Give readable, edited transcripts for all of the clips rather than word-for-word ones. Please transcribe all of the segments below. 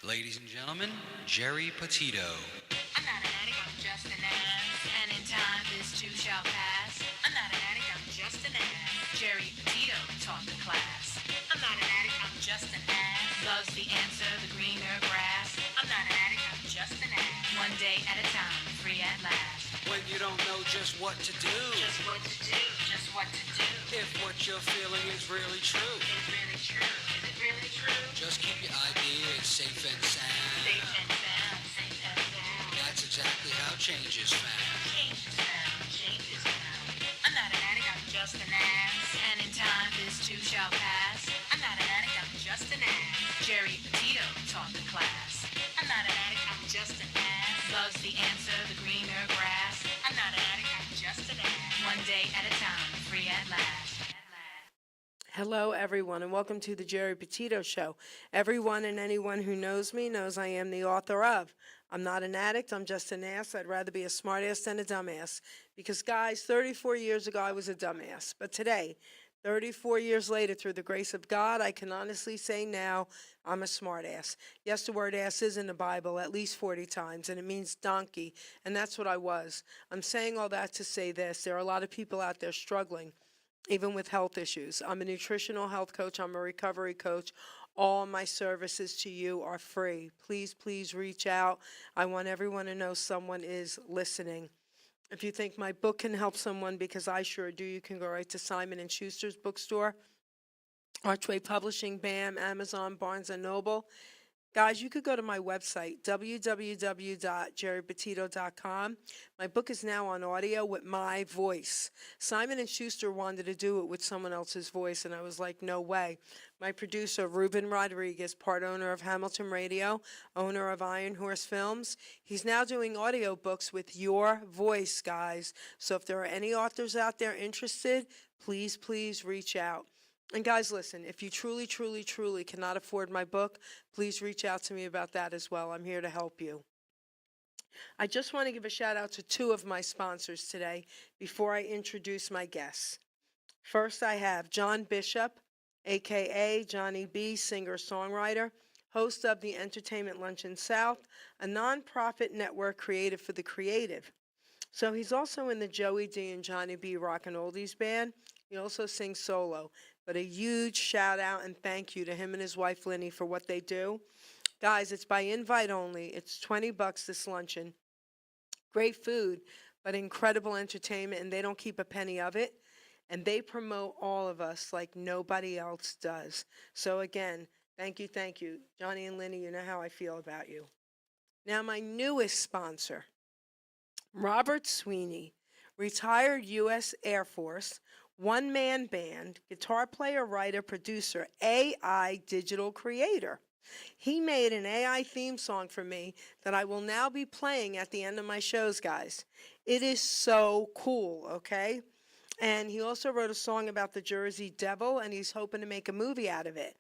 Ladies and gentlemen, Geri Petito. I'm not an addict, I'm just an ass. And in time, this too shall pass. I'm not an addict, I'm just an ass. Geri Petito taught the class. I'm not an addict, I'm just an ass. Love's the answer, the greener grass. I'm not an addict, I'm just an ass. One day at a time, free at last. When you don't know just what to do, Just what to do, just what to do. if what you're feeling is really true, Is really true, is it really true? just keep your ideas safe and sound. Safe and sound, safe and sound. That's exactly how change is found. Change is found, change is found. I'm not an addict, I'm just an ass. And in time, this too shall pass. I'm not an addict, I'm just an ass. Geri Petito taught the class. I'm not an addict, I'm just an ass. Love's the answer, the greener grass. I'm not an addict, I'm just an ass. One day at a time, free at last. Hello, everyone, and welcome to the Geri Petito Show. Everyone and anyone who knows me knows I am the author of I'm Not an Addict, I'm Just an Ass. I'd rather be a smartass than a dumbass. Because, guys, 34 years ago, I was a dumbass. But today, 34 years later, through the grace of God, I can honestly say now I'm a smartass. Yes, the word ass is in the Bible at least 40 times, and it means donkey, and that's what I was. I'm saying all that to say this. There are a lot of people out there struggling, even with health issues. I'm a nutritional health coach. I'm a recovery coach. All my services to you are free. Please reach out. I want everyone to know someone is listening. If you think my book can help someone, because I sure do, you can go right to Simon & Schuster's bookstore, Archway Publishing, BAM, Amazon, Barnes & Noble. Guys, you could go to my website, www.geripetito.com. My book is now on audio with my voice. Simon & Schuster wanted to do it with someone else's voice, and I was like, no way. My producer, Ruben Rodriguez, part owner of Hamilton Radio, owner of Iron Horse Films, he's now doing audio books with your voice, guys. So if there are any authors out there interested, please reach out. And guys, listen, if you truly cannot afford my book, please reach out to me about that as well. I'm here to help you. I just want to give a shout out to two of my sponsors today before I introduce my guests. First, I have John Bishop, a.k.a. Johnny B., singer-songwriter, host of the Entertainment Luncheon South, a nonprofit network created for the creative. So he's also in the Joey D and Johnny B Rockin' Oldies band. He also sings solo. But a huge shout out and thank you to him and his wife Linny for what they do. Guys, it's by invite only. It's $20 this luncheon. Great food, but incredible entertainment, and they don't keep a penny of it. And they promote all of us like nobody else does. So again, thank you. Johnny and Linny, you know how I feel about you. Now my newest sponsor, Robert Sweeney, retired U.S. Air Force, one-man band, guitar player, writer, producer, AI digital creator. He made an AI theme song for me that I will now be playing at the end of my shows, guys. It is so cool, okay? And he also wrote a song about the Jersey Devil, and he's hoping to make a movie out of it.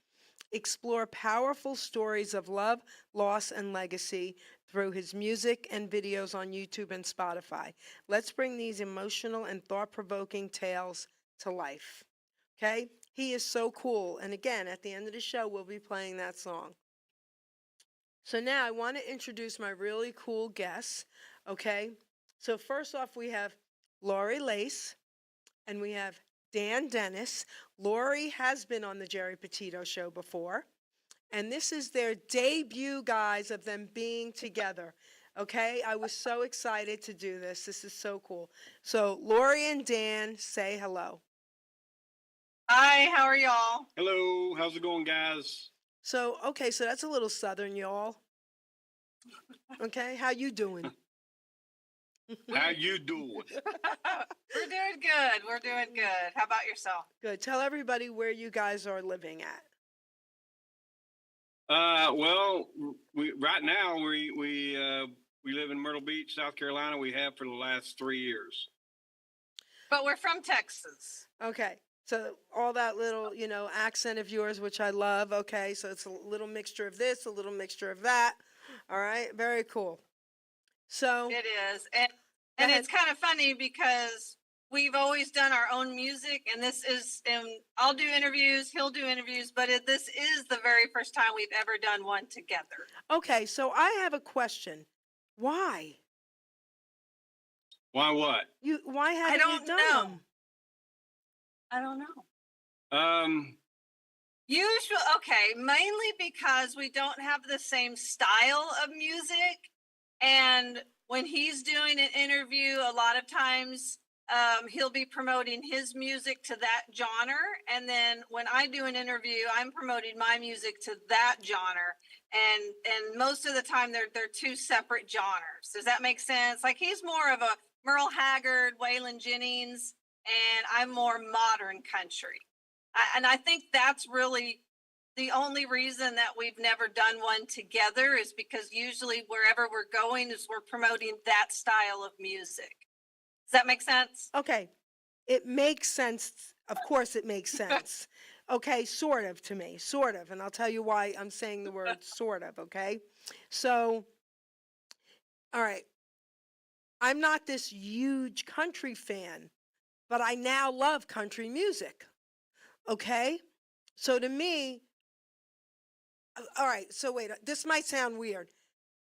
Explore powerful stories of love, loss, and legacy through his music and videos on YouTube and Spotify. Let's bring these emotional and thought-provoking tales to life. Okay? He is so cool. And again, at the end of the show, we'll be playing that song. So now I want to introduce my really cool guests. Okay? So first off, we have Laurie Lace and we have Dan Dennis. Laurie has been on the Geri Petito Show before. And this is their debut, guys, of them being together. Okay? I was so excited to do this. This is so cool. So Laurie and Dan, say hello. Hi, how are y'all? Hello, how's it going, guys? So, okay, so that's a little southern, y'all. Okay, how you doing? How you doing? We're doing good. We're doing good. How about yourself? Good. Tell everybody where you guys are living at. Well, we right now we live in Myrtle Beach, South Carolina. We have for the last 3 years. But we're from Texas. Okay, so all that little, accent of yours, which I love. Okay, so it's a little mixture of this, a little mixture of that. All right, very cool. So It is. And it's kind of funny because we've always done our own music, and this is, and I'll do interviews, he'll do interviews, but this is the very first time we've ever done one together. Okay, so I have a question. Why? Why what? Why haven't you don't done know. them? I don't know. Um, Usually, okay, mainly because we don't have the same style of music. And when he's doing an interview, a lot of times he'll be promoting his music to that genre. And then when I do an interview, I'm promoting my music to that genre. And most of the time they're two separate genres. Does that make sense? Like he's more of a Merle Haggard, Waylon Jennings, and I'm more modern country. And I think that's really the only reason that we've never done one together is because usually wherever we're going is we're promoting that style of music. Does that make sense? Okay, it makes sense. Of course, it makes sense. Okay, sort of to me, sort of. And I'll tell you why I'm saying the word sort of, okay? So, all right, I'm not this huge country fan, but I now love country music, okay? So to me, all right, so wait, this might sound weird.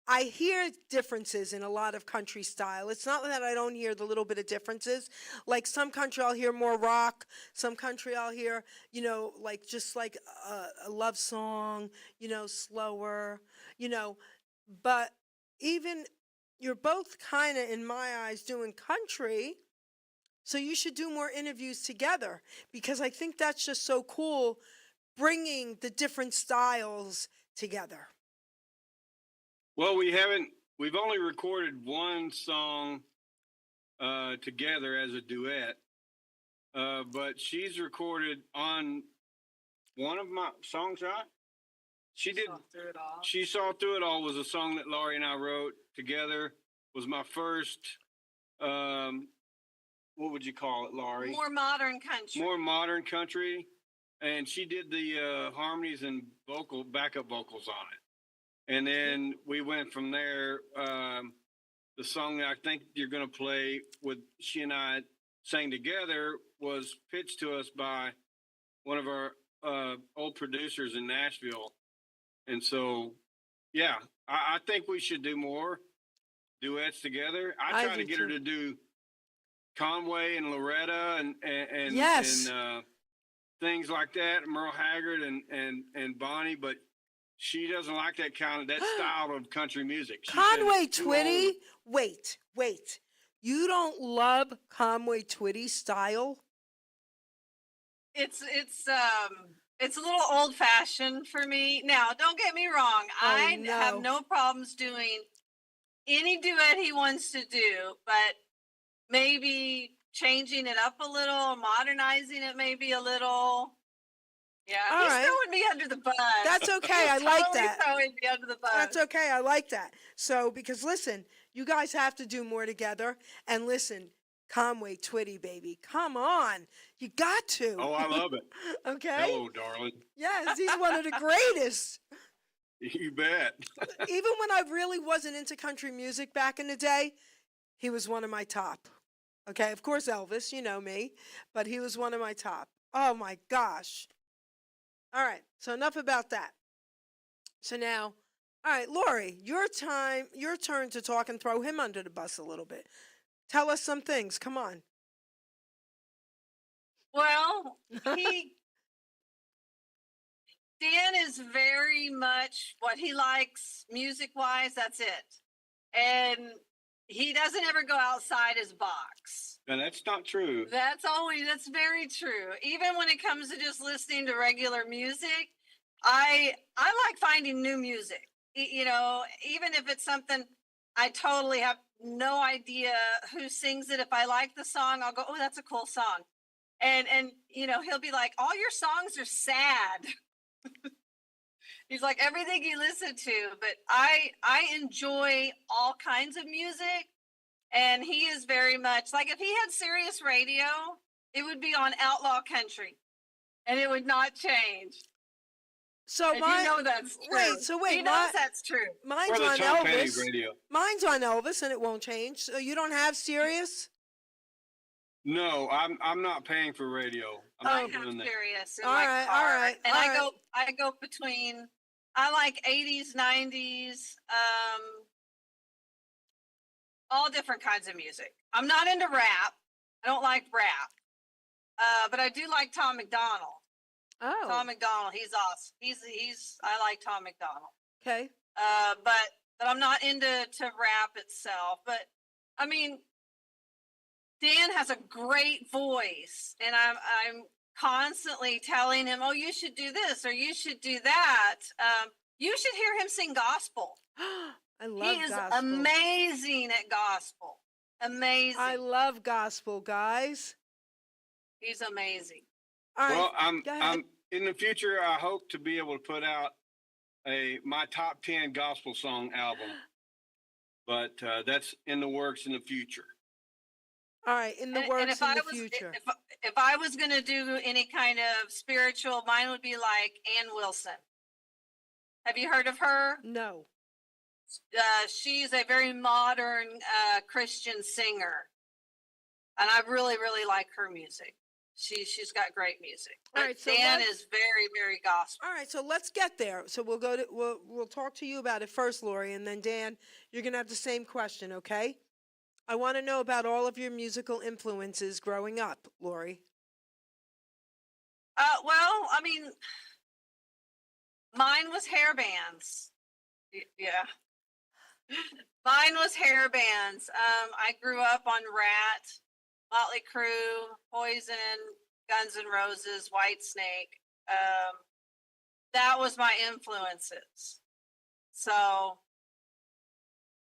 I hear differences in a lot of country style. It's not that I don't hear the little bit of differences. Like some country I'll hear more rock, some country I'll hear, like just like a love song, slower, but even you're both kind of in my eyes doing country. So you should do more interviews together because I think that's just so cool, bringing the different styles together. well, we've only recorded one song together as a duet, but she's recorded on one of my songs, right? She did. Saw Through It All. She Saw Through It All was a song that Laurie and I wrote together. Was my first, what would you call it, Laurie? More modern country. More modern country. And she did the harmonies and backup vocals on it. And then we went from there. The song that I think you're going to play with she and I sang together was pitched to us by one of our old producers in Nashville. And so, yeah, I think we should do more duets together. I try to get her to do Conway and Loretta and Yes. and things like that, Merle Haggard and Bonnie, but she doesn't like that style of country music. She Conway said, Twitty? Wait. You don't love Conway Twitty style? It's a little old fashioned for me. Now, don't get me wrong. I no. have no problems doing any duet he wants to do, but maybe changing it up a little, modernizing it maybe a little. Yeah, All he's right. throwing me under the bus. That's okay. I He's like totally that. throwing me under the bus. That's okay. I like that. So, because listen, you guys have to do more together. And listen, Conway Twitty, baby, come on. You got to. Oh, I love it. Okay? Hello, darling. Yes, he's one of the greatest. You bet. Even when I really wasn't into country music back in the day, he was one of my top. Okay, of course, Elvis, you know me, but he was one of my top. Oh my gosh. All right, so enough about that. So now, all right, Laurie, your turn to talk and throw him under the bus a little bit. Tell us some things. Come on. Well, Dan is very much what he likes music-wise, that's it. And he doesn't ever go outside his box. And that's not true. That's very true. Even when it comes to just listening to regular music, I like finding new music. Even if it's something I totally have no idea who sings it. If I like the song, I'll go, oh, that's a cool song. And he'll be like, all your songs are sad. He's like, everything you listen to, but I enjoy all kinds of music. And he is very much like, if he had Sirius Radio, it would be on Outlaw Country and it would not change. So and you know that's true. Wait, he knows that's true. Mine's Or the on Tom Petty Elvis. radio. Mine's on Elvis and it won't change. So you don't have Sirius? No, I'm not paying for radio. I'm I not have doing that. Sirius in All my right, car, all right, and all I right. go between. I like 80s, 90s, all different kinds of music. I'm not into rap. I don't like rap, but I do like Tom McDonald. Oh, Tom McDonald, he's awesome. He's. I like Tom McDonald. okay. But I'm not into rap itself. But I mean, Dan has a great voice, and I'm constantly telling him, "Oh, you should do this or you should do that." You should hear him sing gospel. I love He is gospel. amazing at gospel. Amazing. I love gospel, guys. He's amazing. All right. Well, go ahead. I'm in the future. I hope to be able to put out my top 10 gospel song album, but that's in the works in the future. All right, in the And works if in I the was future. if I was going to do any kind of spiritual, mine would be like Ann Wilson. Have you heard of her? No. She's a very modern Christian singer, and I really, really like her music. She's got great music. All But right, so Dan let's- is very, very gospel. All right, so let's get there. So we'll talk to you about it first, Laurie, and then Dan, you're gonna have the same question, okay? I want to know about all of your musical influences growing up, Laurie. Well, I mean, mine was hair bands. Yeah. Mine was hair bands. I grew up on Rat, Motley Crue, Poison, Guns N' Roses, Whitesnake. That was my influences. So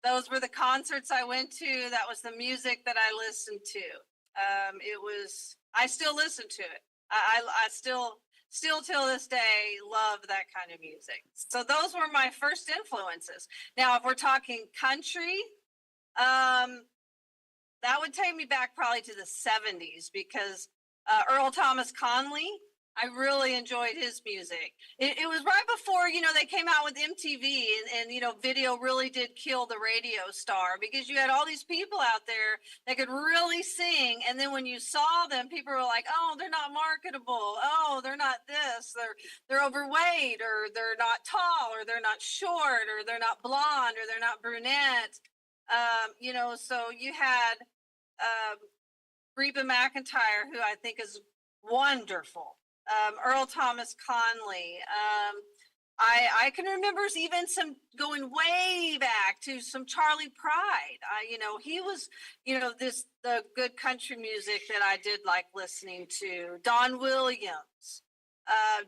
those were the concerts I went to. That was the music that I listened to. I still listen to it. I still till this day love that kind of music. So those were my first influences. Now, if we're talking country, that would take me back probably to the 70s because Earl Thomas Conley, I really enjoyed his music. It was right before, they came out with MTV and video really did kill the radio star because you had all these people out there that could really sing. And then when you saw them, people were like, oh, they're not marketable. Oh, they're not this. They're overweight, or they're not tall, or they're not short, or they're not blonde, or they're not brunette. So you had Reba McEntire, who I think is wonderful. Earl Thomas Conley. I can remember even some going way back to some Charlie Pride. He was, the good country music that I did like listening to. Don Williams,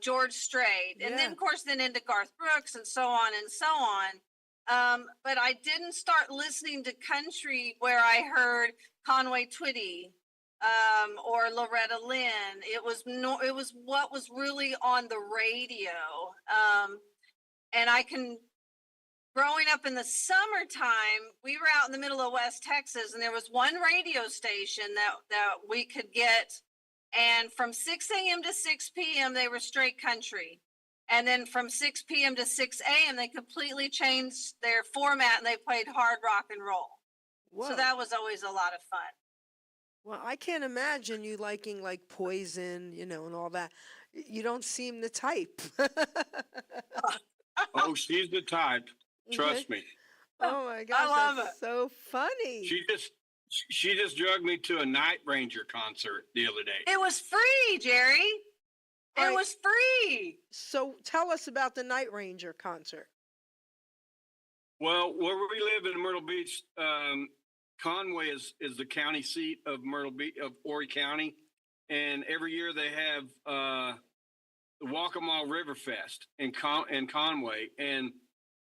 George Strait, and then Yeah. of course into Garth Brooks and so on and so on. But I didn't start listening to country where I heard Conway Twitty, or Loretta Lynn. It was what was really on the radio. And growing up in the summertime, we were out in the middle of West Texas, and there was one radio station that we could get. And from 6 a.m. to 6 p.m., they were straight country. And then from 6 p.m. to 6 a.m., they completely changed their format and they played hard rock and roll. Whoa. So that was always a lot of fun. Well, I can't imagine you liking like Poison, and all that. You don't seem the type. Oh, she's the type. Trust me. Oh my gosh, love that's so funny. She just drugged me to a Night Ranger concert the other day. It was free, Jerry. All It right. was free. So tell us about the Night Ranger concert. Well, where we live in Myrtle Beach, Conway is the county seat of Myrtle Beach, of Horry County, and every year they have the Waccamaw River Fest in Conway, and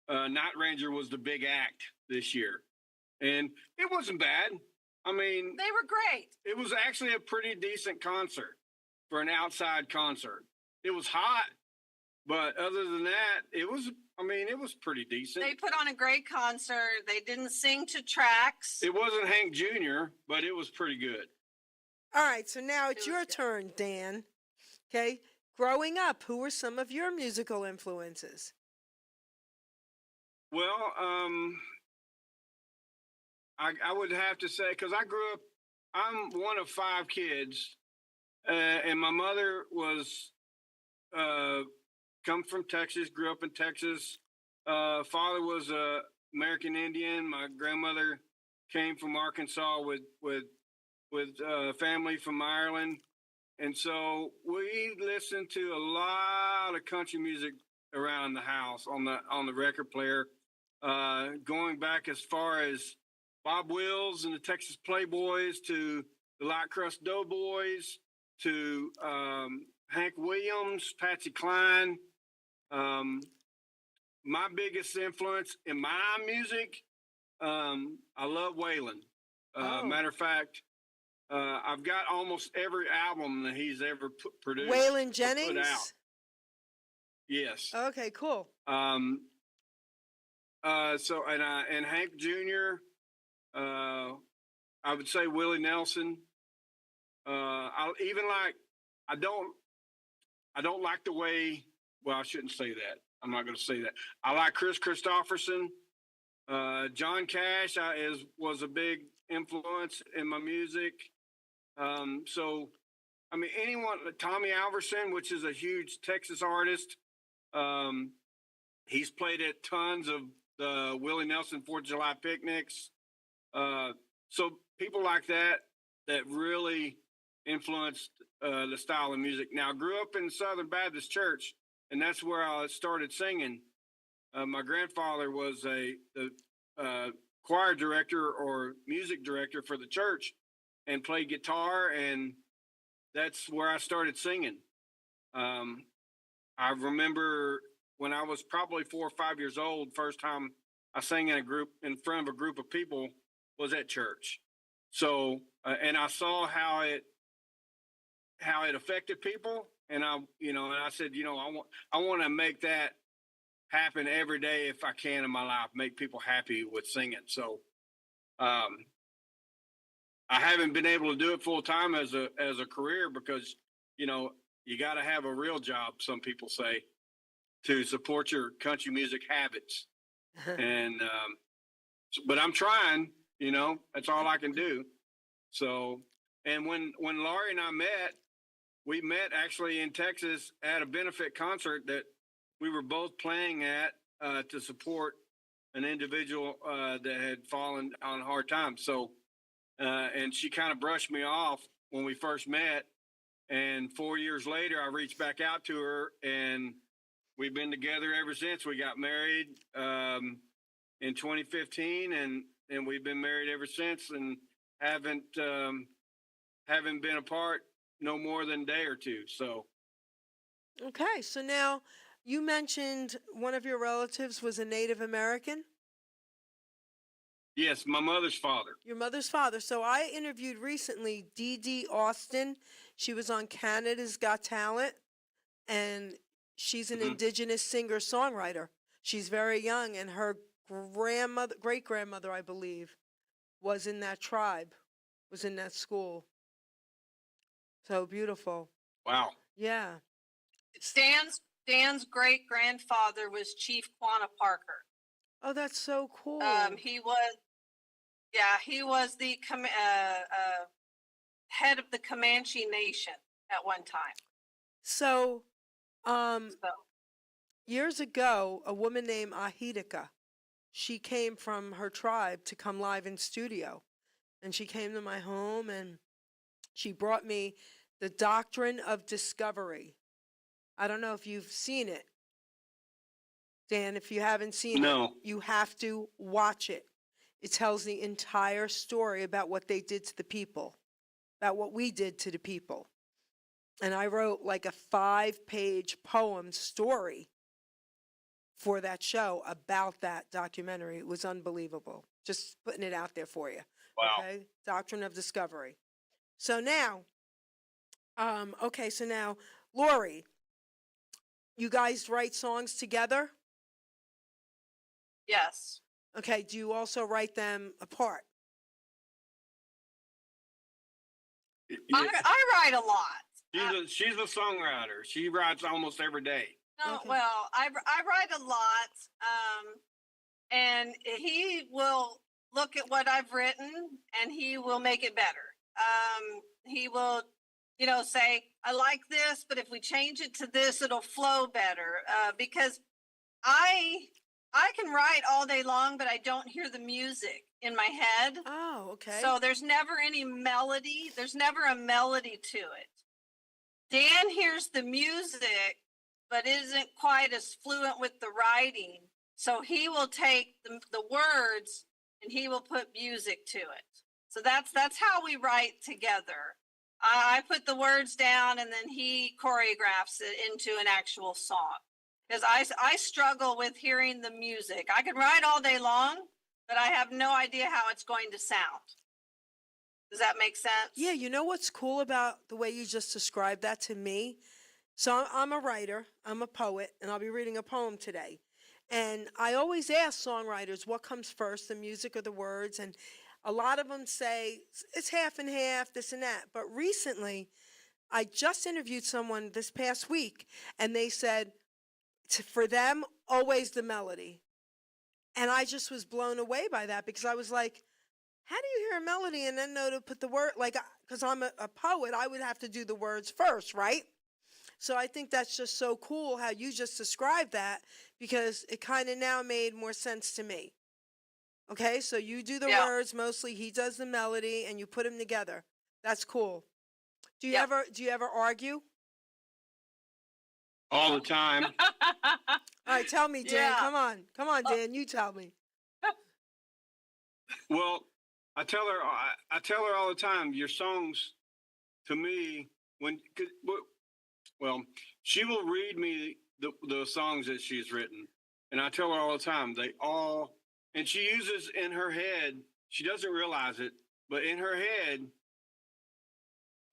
Night Ranger was the big act this year, and it wasn't bad. I mean, They were great. it was actually a pretty decent concert for an outside concert. It was hot, but other than that, it was pretty decent. They put on a great concert. They didn't sing to tracks. It wasn't Hank Jr., but it was pretty good. All right, so now it's It was your good. turn, Dan. Okay, growing up, who were some of your musical influences? Well, I would have to say, because I'm one of 5 kids, and my mother was come from Texas, grew up in Texas. Father was a American Indian. My grandmother came from Arkansas with family from Ireland, and so we listened to a lot of country music around the house on the record player, going back as far as Bob Wills and the Texas Playboys to the Light Crust Doughboys to Hank Williams, Patsy Cline. My biggest influence in my music, I love Waylon. Matter of fact, I've got almost every album that he's ever produced. Waylon Put Jennings? out. Yes. Okay, cool. So and Hank Jr. I would say Willie Nelson. I don't like the way. Well, I shouldn't say that. I'm not going to say that. I like Chris Christopherson. John Cash was a big influence in my music. So, I mean, anyone, Tommy Alverson, which is a huge Texas artist. He's played at tons of the Willie Nelson 4th of July picnics. So people like that really influenced the style of music. Now, I grew up in Southern Baptist Church, and that's where I started singing. My grandfather was the choir director or music director for the church and played guitar, and that's where I started singing. I remember when I was probably 4 or 5 years old, first time I sang in front of a group of people was at church. So, and I saw how it affected people. And I said, I want to make that happen every day if I can in my life, make people happy with singing. So, I haven't been able to do it full time as a career because, you got to have a real job, some people say, to support your country music habits. And, but I'm trying, that's all I can do. So, and when Laurie and I met, we met actually in Texas at a benefit concert that we were both playing at to support an individual that had fallen on hard times. So, and she kind of brushed me off when we first met. And 4 years later, I reached back out to her, and we've been together ever since. We got married in 2015, and we've been married ever since, and haven't been apart no more than a day or two. So, Okay, so now you mentioned one of your relatives was a Native American. yes, my mother's father. Your mother's father. So I interviewed recently Dee Dee Austin. She was on Canada's Got Talent, and she's an indigenous singer-songwriter. She's very young, and her great-grandmother, I believe, was in that tribe, was in that school. So beautiful. Wow. Yeah. Dan's great grandfather was Chief Quanah Parker. Oh, that's so cool. He was the head of the Comanche Nation at one time. So, So, years ago, a woman named Ahidika, she came from her tribe to come live in studio. And she came to my home and she brought me The Doctrine of Discovery. I don't know if you've seen it. Dan, if you haven't seen it, you have to watch it. It tells the entire story about what they did to the people, about what we did to the people. And I wrote like a 5-page poem story for that show about that documentary. It was unbelievable. Just putting it out there for you. Wow. Okay? Doctrine of Discovery. So now, so now, Laurie, you guys write songs together? yes. Okay, do you also write them apart? I write a lot. She's a songwriter. She writes almost every day. No, Okay. well, I write a lot, and he will look at what I've written and he will make it better. He will, say, I like this, but if we change it to this, it'll flow better. Because I can write all day long, but I don't hear the music in my head. Oh, okay. So there's never any melody. There's never a melody to it. Dan hears the music, but isn't quite as fluent with the writing. So he will take the words and he will put music to it. So that's how we write together. I put the words down and then he choreographs it into an actual song. Because I struggle with hearing the music. I can write all day long, but I have no idea how it's going to sound. Does that make sense? Yeah, you know what's cool about the way you just described that to me? So I'm a writer, I'm a poet, and I'll be reading a poem today. And I always ask songwriters what comes first, the music or the words. And a lot of them say it's half and half, this and that. But recently, I just interviewed someone this past week, and they said, for them, always the melody. And I just was blown away by that because I was like, how do you hear a melody and then know to put the word, like, because I'm a poet, I would have to do the words first, right? So I think that's just so cool how you just described that because it kind of now made more sense to me. Okay, so you do the words mostly, he does the melody, and you put them together. That's cool. Do you ever argue? All the time. All right, tell me, Dan. Yeah. Come on, Dan. You tell me. Well, I tell her all the time, your songs to me, she will read me the songs that she's written. And I tell her all the time, and she uses in her head, she doesn't realize it, but in her head,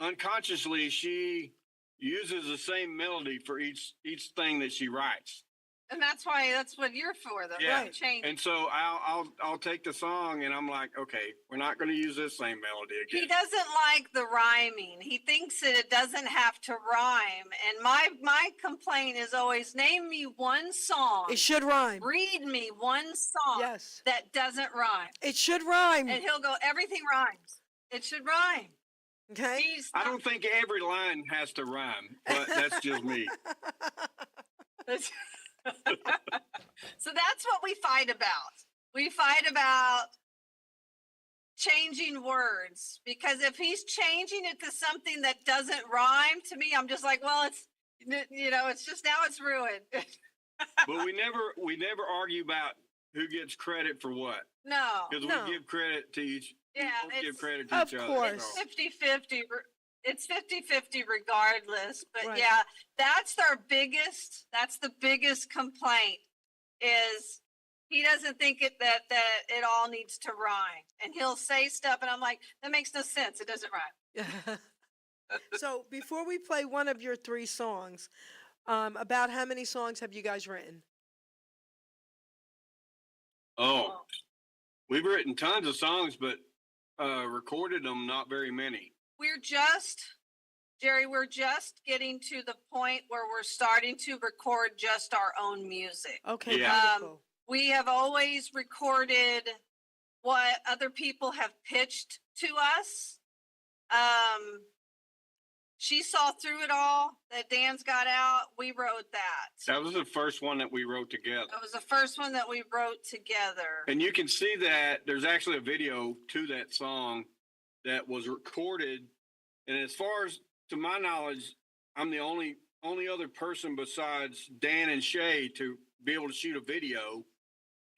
unconsciously, she uses the same melody for each thing that she writes. And that's what you're for, though. Yeah. Right. Change. And so I'll take the song and I'm like, okay, we're not going to use this same melody again. He doesn't like the rhyming. He thinks that it doesn't have to rhyme. And my complaint is always, name me one song. It should rhyme. Read me one song that doesn't rhyme. It should rhyme. And he'll go, everything rhymes. It should rhyme. Okay. I don't think every line has to rhyme, but that's just me. So that's what we fight about. We fight about changing words, because if he's changing it to something that doesn't rhyme, to me, I'm just like, well, it's just now it's ruined. But we never argue about who gets credit for what. No. Because we give credit to each. Yeah, give credit to each other. Of course. It's 50-50. It's 50-50 regardless. But Right. yeah, that's the biggest complaint is he doesn't think that it all needs to rhyme. And he'll say stuff and I'm like, that makes no sense. It doesn't rhyme. So before we play one of your 3 songs, about how many songs have you guys written? Oh, we've written tons of songs, but recorded them not very many. Jerry, we're just getting to the point where we're starting to record just our own music. Okay, Yeah. beautiful. We have always recorded what other people have pitched to us. She saw through it all that Dan's got out. We wrote that. That was the first one that we wrote together. That was the first one that we wrote together. And you can see that there's actually a video to that song that was recorded. And as far as to my knowledge, I'm the only other person besides Dan and Shay to be able to shoot a video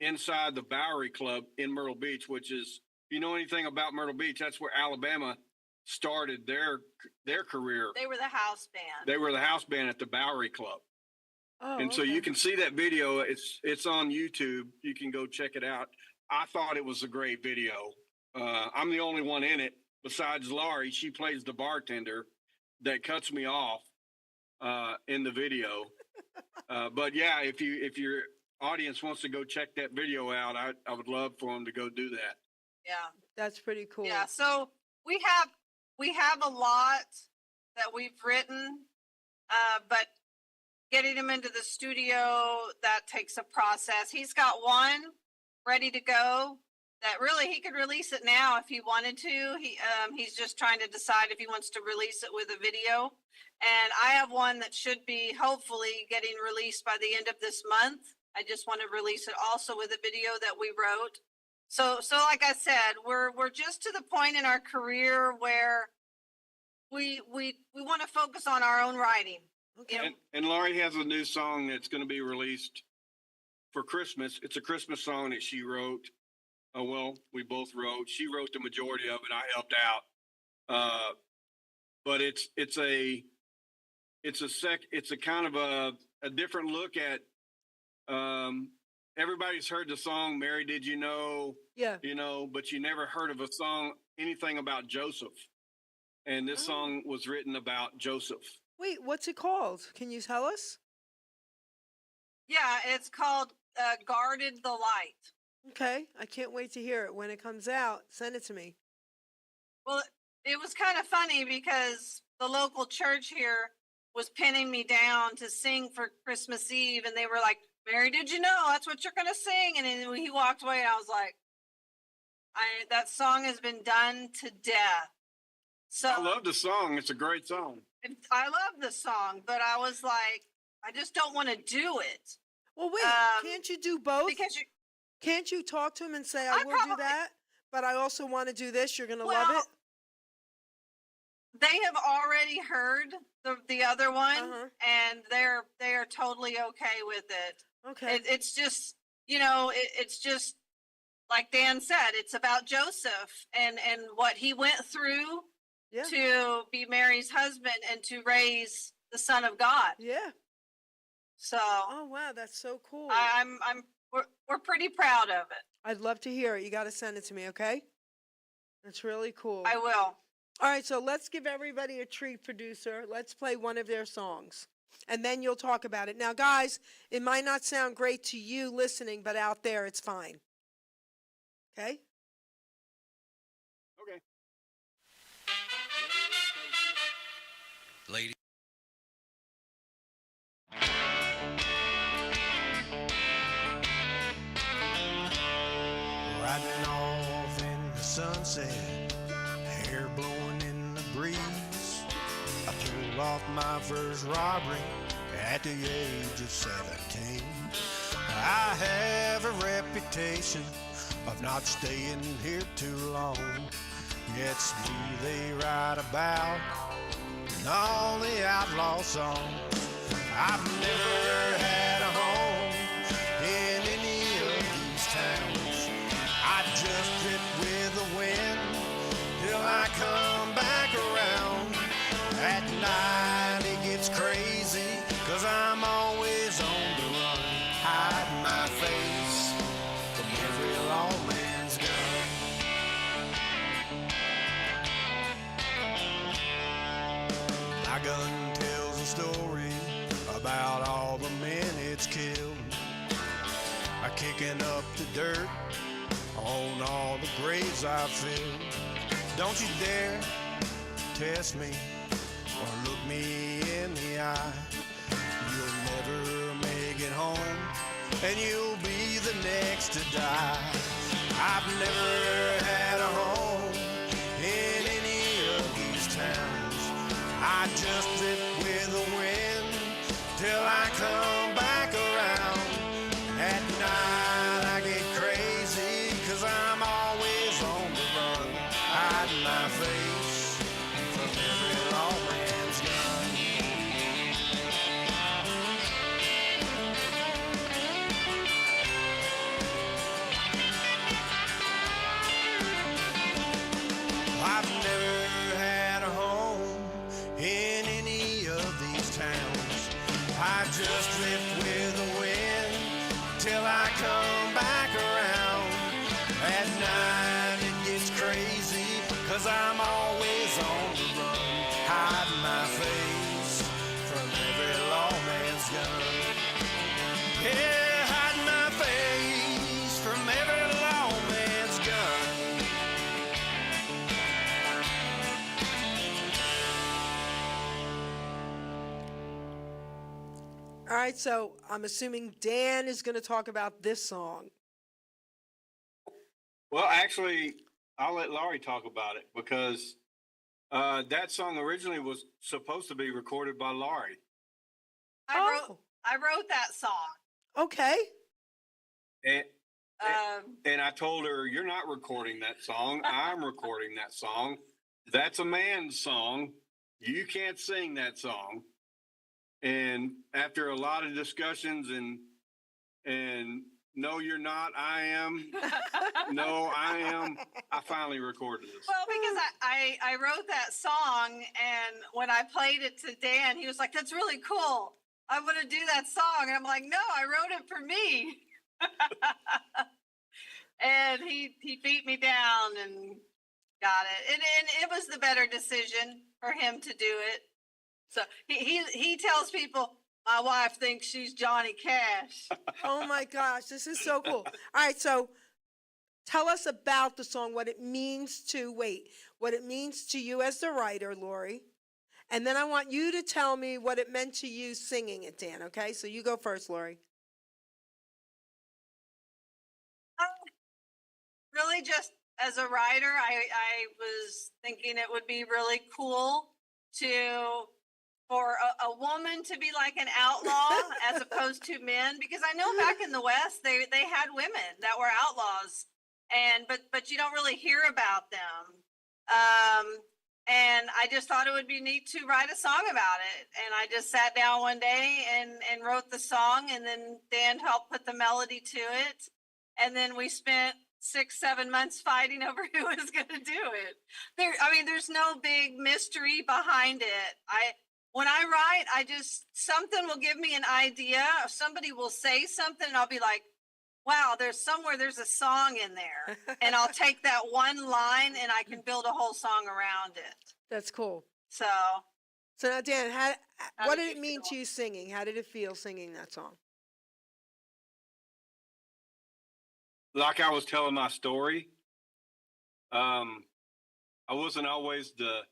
inside the Bowery Club in Myrtle Beach, which is, if you know anything about Myrtle Beach, that's where Alabama started their career. They were the house band. They were the house band at the Bowery Club. Oh, And so you can see that video. It's on YouTube. You can go check it out. I thought it was a great video. I'm the only one in it besides Laurie. She plays the bartender that cuts me off in the video. But yeah, if your audience wants to go check that video out, I would love for them to go do that. Yeah. That's pretty cool. Yeah. So we have a lot that we've written, but getting him into the studio, that takes a process. He's got one ready to go that really he could release it now if he wanted to. He's just trying to decide if he wants to release it with a video. And I have one that should be hopefully getting released by the end of this month. I just want to release it also with a video that we wrote. So like I said, we're just to the point in our career where we want to focus on our own writing. Okay. You know, And Laurie has a new song that's going to be released for Christmas. It's a Christmas song that she wrote. Well, we both wrote. She wrote the majority of it. I helped out. But it's a kind of a different look at. Everybody's heard the song "Mary, Did You Know?" Yeah. You know, but you never heard of a song anything about Joseph. And this song was written about Joseph. Wait, what's it called? Can you tell us? yeah, it's called "Guarded the Light." Okay, I can't wait to hear it. When it comes out, send it to me. Well, it was kind of funny because the local church here was pinning me down to sing for Christmas Eve, and they were like, "Mary, did you know that's what you're going to sing?" And then he walked away, and I was like, that song has been done to death. So I love the song. It's a great song. I love the song, but I was like, I just don't want to do it. Well, wait, can't you do both? Because Can't you talk to him and say, I I will do probably- that, but I also want to do this? You're going to love Well, it? they have already heard the other one, Uh-huh. and they are totally okay with it. Okay. It's just, it's just like Dan said, it's about Joseph and what he went through Yeah. to be Mary's husband and to raise the Son of God. Yeah. So Oh, wow, that's so cool. we're pretty proud of it. I'd love to hear it. You got to send it to me, okay? That's really cool. I will. All right, so let's give everybody a treat, producer. Let's play one of their songs, and then you'll talk about it. Now, guys, it might not sound great to you listening, but out there, it's fine. Okay? Okay. Lady. Riding off in the sunset, hair blowing in the breeze. I pulled off my first robbery at the age of 17. I have a reputation of not staying here too long. It's me they write about in all the outlaw songs. I've never had a home in any of these towns. I just drift with the wind till I come back around. At night it gets crazy, 'cause I'm always on the run. Hide my face from every lawman's gun. My gun tells a story about all the men it's killed, kicking up the dirt on all the graves I've filled. Don't you dare test me or look me in the eye. You'll never make it home, and you'll be the next to die. I've never had a home in any of these towns. I just drift with the wind till I come back around. At night I get crazy, 'cause I'm always on the run. Hide my face from every lawman's gun. I've never had a home in any of these towns. I just drift with the wind till I come back around. At night it gets crazy, 'cause I'm always on the run. Hide my face from every lawman's gun. Yeah, hide my face from every lawman's gun. All right, so I'm assuming Dan is going to talk about this song. Well, actually, I'll let Laurie talk about it because that song originally was supposed to be recorded by Laurie. Oh, I wrote that song. okay. And, Um, and I told her, "You're not recording that song. I'm recording that song. That's a man's song. You can't sing that song." And after a lot of discussions and no, you're not. I am. No, I am. I finally recorded this. well, because I wrote that song, and when I played it to Dan, he was like, "That's really cool. I want to do that song." And I'm like, "No, I wrote it for me." And he beat me down and got it. And it was the better decision for him to do it. So he tells people, "My wife thinks she's Johnny Cash." Oh my gosh, this is so cool. All right, so tell us about the song, what it means to you as the writer, Laurie. And then I want you to tell me what it meant to you singing it, Dan, okay? So you go first, Laurie. Really, just as a writer, I was thinking it would be really cool for a woman to be like an outlaw as opposed to men, because I know back in the West they had women that were outlaws, and but you don't really hear about them. And I just thought it would be neat to write a song about it. And I just sat down one day and wrote the song, and then Dan helped put the melody to it. And then we spent 6-7 months fighting over who was going to do it. There's no big mystery behind it. When I write, something will give me an idea. Somebody will say something, and I'll be like, "Wow, there's a song in there." And I'll take that one line, and I can build a whole song around it. That's cool. So, So now, Dan, How what did did you it mean feel? to you singing? How did it feel singing that song? Like I was telling my story, I wasn't always the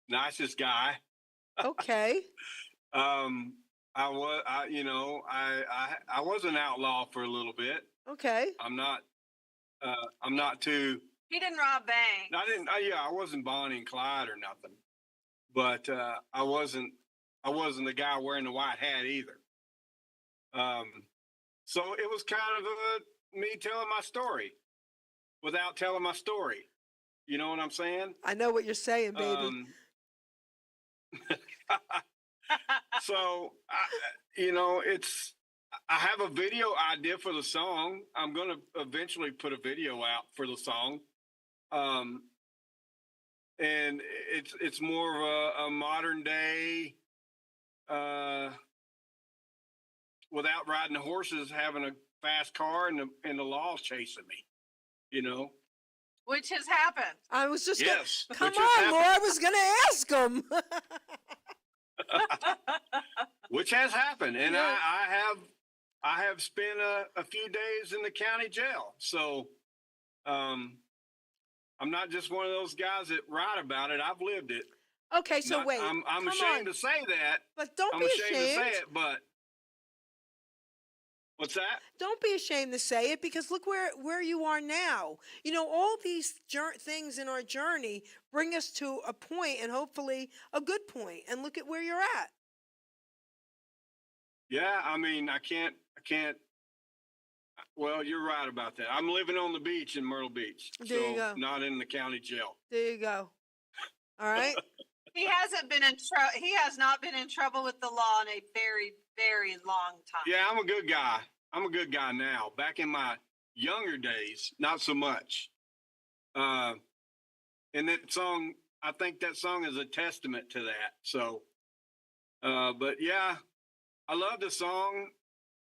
nicest guy. Okay. I was an outlaw for a little bit. Okay. I'm not too. he didn't rob banks. I wasn't Bonnie and Clyde or nothing, but I wasn't the guy wearing the white hat either. So it was kind of me telling my story without telling my story. You know what I'm saying? I know what you're saying, baby. So I have a video idea for the song. I'm going to eventually put a video out for the song. And it's more of a modern day, without riding the horses, having a fast car and the law's chasing me, you know? Which has happened. I was just Yes. come which has on, happened. Laura. I was going to ask him. Which has happened. And Yeah. I have spent a few days in the county jail. So, I'm not just one of those guys that write about it. I've lived it. Okay, so wait. I'm come ashamed on. to say that. But don't I'm be ashamed to say ashamed. it, but what's that? Don't be ashamed to say it, because look where you are now. You know, all these things in our journey bring us to a point, and hopefully a good point. And look at where you're at. Yeah, I can't. Well, you're right about that. I'm living on the beach in Myrtle Beach, There you go. not in the county jail. There you go. All right. He has not been in trouble with the law in a very, very long time. Yeah, I'm a good guy. I'm a good guy now. Back in my younger days, not so much. And that song, I think that song is a testament to that. So, but yeah, I love the song,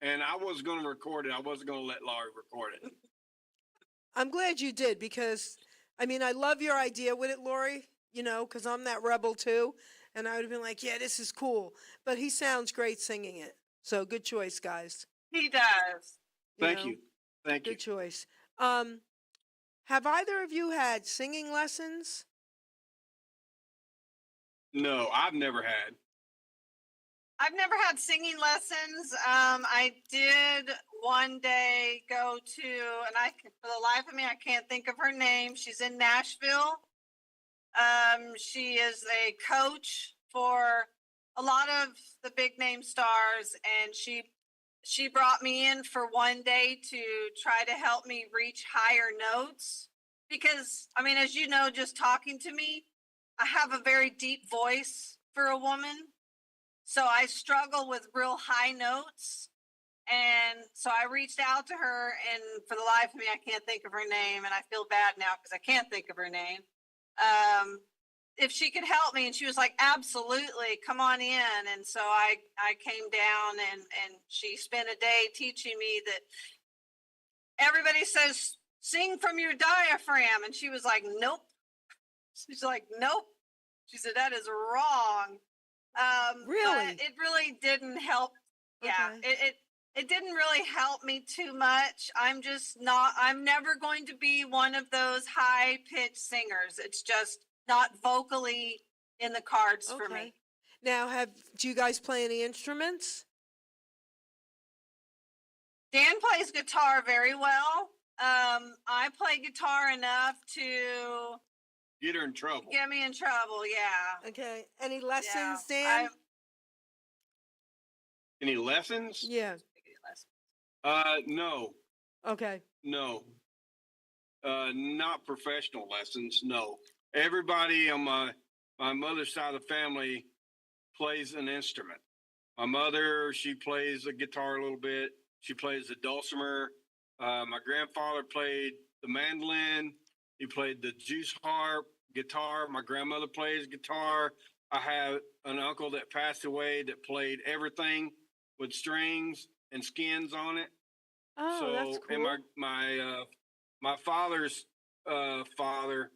and I was going to record it. I wasn't going to let Laurie record it. I'm glad you did, because, I love your idea with it, Laurie, because I'm that rebel too. And I would have been like, yeah, this is cool. But he sounds great singing it. So good choice, guys. He does. Thank you. Thank you. Good choice. Have either of you had singing lessons? No, I've never had. I've never had singing lessons. I did one day go to, and for the life of me, I can't think of her name. She's in Nashville. She is a coach for a lot of the big name stars, and she brought me in for one day to try to help me reach higher notes. Because, I mean, as you know, just talking to me, I have a very deep voice for a woman. So I struggle with real high notes. And so I reached out to her, and for the life of me, I can't think of her name. And I feel bad now because I can't think of her name. If she could help me, and she was like, absolutely, come on in. And so I came down, and she spent a day teaching me that everybody says, sing from your diaphragm. And she was like, nope. She's like, nope. She said, that is wrong. Really? But it really didn't help. Yeah, Okay. it didn't really help me too much. I'm never going to be one of those high pitched singers. It's just not vocally in the cards for Okay. me. Now, do you guys play any instruments? Dan plays guitar very well. I play guitar enough to Get her in trouble. get me in trouble. Yeah. Okay. Any lessons, Yeah. Dan? Any lessons? Yeah. No, Okay. no. Not professional lessons. No. Everybody on my mother's side of the family plays an instrument. My mother, she plays the guitar a little bit. She plays the dulcimer. My grandfather played the mandolin. He played the juice harp, guitar. My grandmother plays guitar. I have an uncle that passed away that played everything with strings and skins on it. Oh, So, that's cool. and my father's father,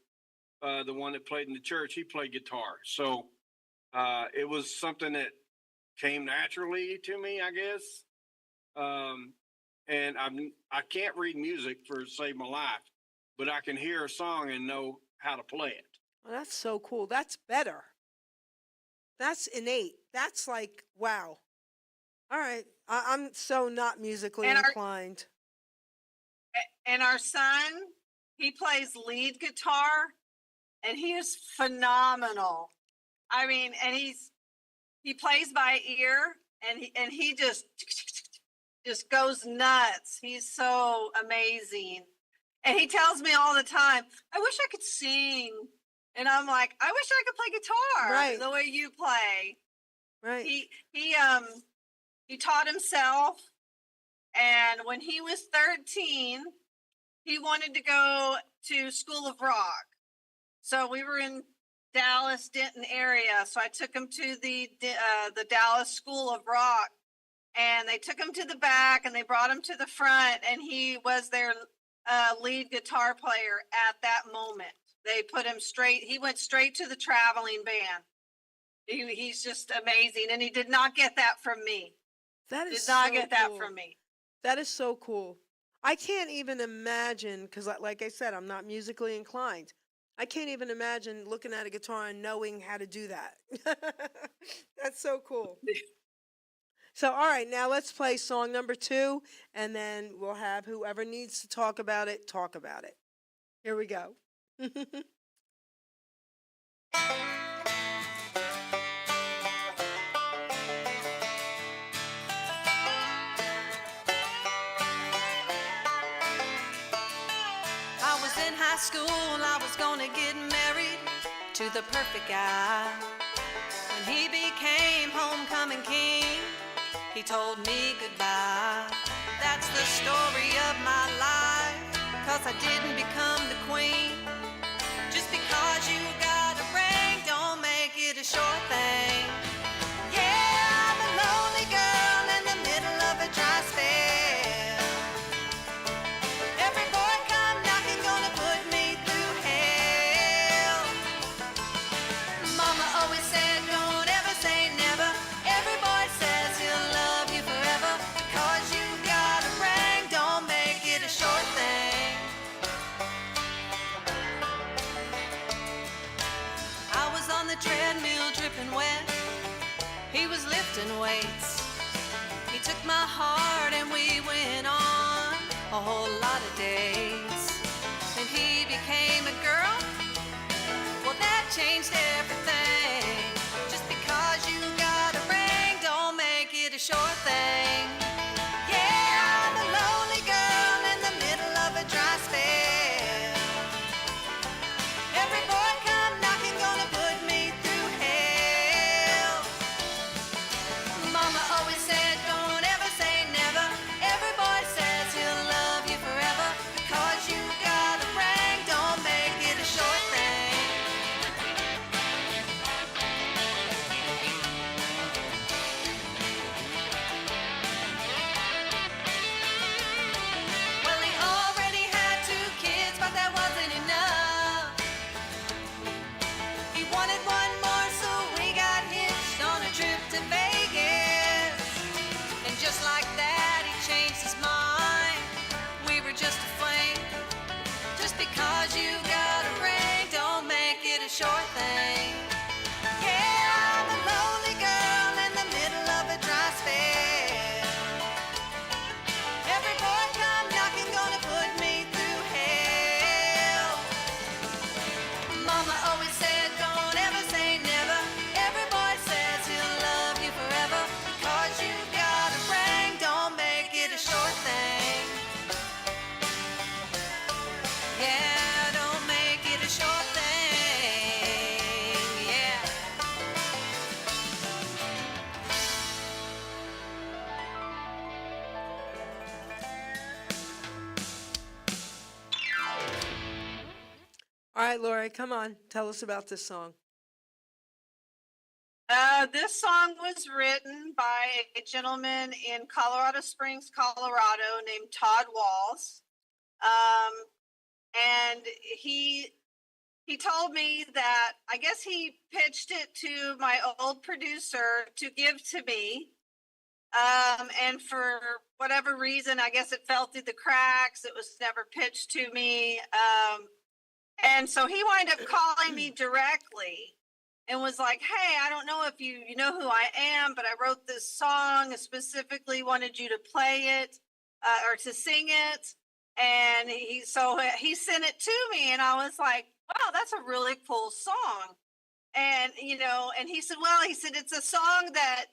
the one that played in the church, he played guitar. So it was something that came naturally to me, I guess. And I can't read music for save my life, but I can hear a song and know how to play it. Oh, that's so cool. That's better. That's innate. That's like, wow. All right. I'm so not musically And inclined. our son, he plays lead guitar, and he is phenomenal. I mean, and he plays by ear, and he just goes nuts. He's so amazing. And he tells me all the time, I wish I could sing. And I'm like, I wish I could play guitar Right. the way you play. Right. He taught himself, and when he was 13, he wanted to go to School of Rock. So we were in Dallas, Denton area. So I took him to the Dallas School of Rock, and they took him to the back and they brought him to the front, and he was their lead guitar player at that moment. They put him straight. He went straight to the traveling band. He's just amazing. And he did not get that from me. That is Did not so get that cool. from me. That is so cool. I can't even imagine, because like I said, I'm not musically inclined. I can't even imagine looking at a guitar and knowing how to do that. That's so cool. So, all right, now let's play song number 2, and then we'll have whoever needs to talk about it, talk about it. Here we go. I was in high school, I was gonna get married to the perfect guy. When he became homecoming king, he told me goodbye. That's the story of my life, 'cause I didn't become the queen. Just because you got a ring don't make it a sure thing. Yeah, I'm a lonely girl in the middle of a dry spell. Every boy come knocking gonna put me through hell. Mama always said don't ever say never. Every boy says he'll love you forever. Because you got a ring don't make it a short thing. I was on the treadmill dripping wet, He took my heart and we went on a whole lot of dates. Then he became a girl. Well, that changed everything. Just because you got a ring don't make it a sure thing. Yeah, I'm a lonely girl in the middle of a dry spell. Every boy come knocking gonna put me through hell. Mama always said don't ever say never. Every boy says he'll love you forever. Because you got a ring don't make it a sure thing. Well, he already had 2 kids, but that wasn't enough. He wanted one more, so we got hitched on a trip to Vegas. And just like that, he changed his mind. We were just a flame. Just because you got a ring don't make it a sure thing. Yeah, I'm a lonely girl in the middle of a dry spell. Every boy come knocking gonna put me through hell. Mama always said don't ever say never. Every boy says he'll love you forever. Because you got a ring don't make it a sure thing. Yeah, don't make it a sure thing. Yeah. All right, Laurie, come on. Tell us about this song. This song was written by a gentleman in Colorado Springs, Colorado, named Todd Walls. And he told me that I guess he pitched it to my old producer to give to me. And for whatever reason, I guess it fell through the cracks. It was never pitched to me. And so he wound up calling me directly and was like, hey, I don't know if you know who I am, but I wrote this song, specifically wanted you to play it or to sing it. And he sent it to me, and I was like, wow, that's a really cool song. And, and he said, it's a song that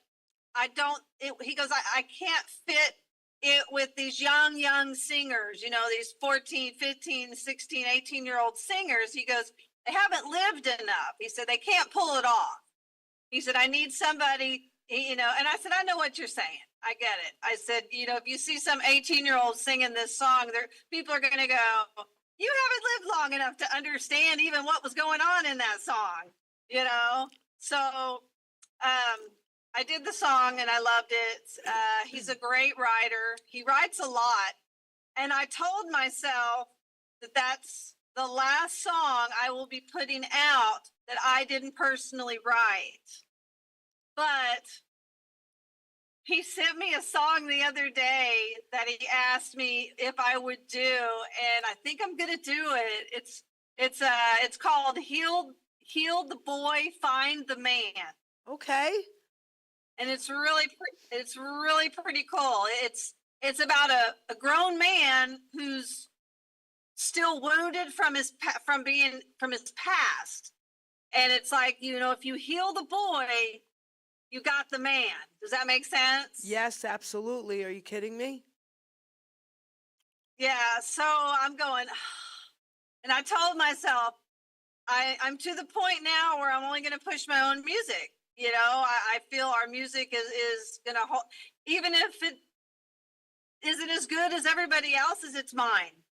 he goes, I can't fit it with these young singers, these 14, 15, 16, 18-year-old singers. He goes, they haven't lived enough. He said, they can't pull it off. He said, I need somebody, and I said, I know what you're saying. I get it. I said, if you see some 18-year-old singing this song, people are going to go, you haven't lived long enough to understand even what was going on in that song, So I did the song and I loved it. He's a great writer. He writes a lot. And I told myself that that's the last song I will be putting out that I didn't personally write. But he sent me a song the other day that he asked me if I would do, and I think I'm gonna do it. It's called "Heal the Boy, Find the Man." Okay. And it's really pretty cool. It's about a grown man who's still wounded from his past, and it's like, if you heal the boy, you got the man. Does that make sense? Yes, absolutely. Are you kidding me? Yeah. So I'm going, and I told myself, I'm to the point now where I'm only going to push my own music. I feel our music is going to hold, even if it isn't as good as everybody else's, it's mine,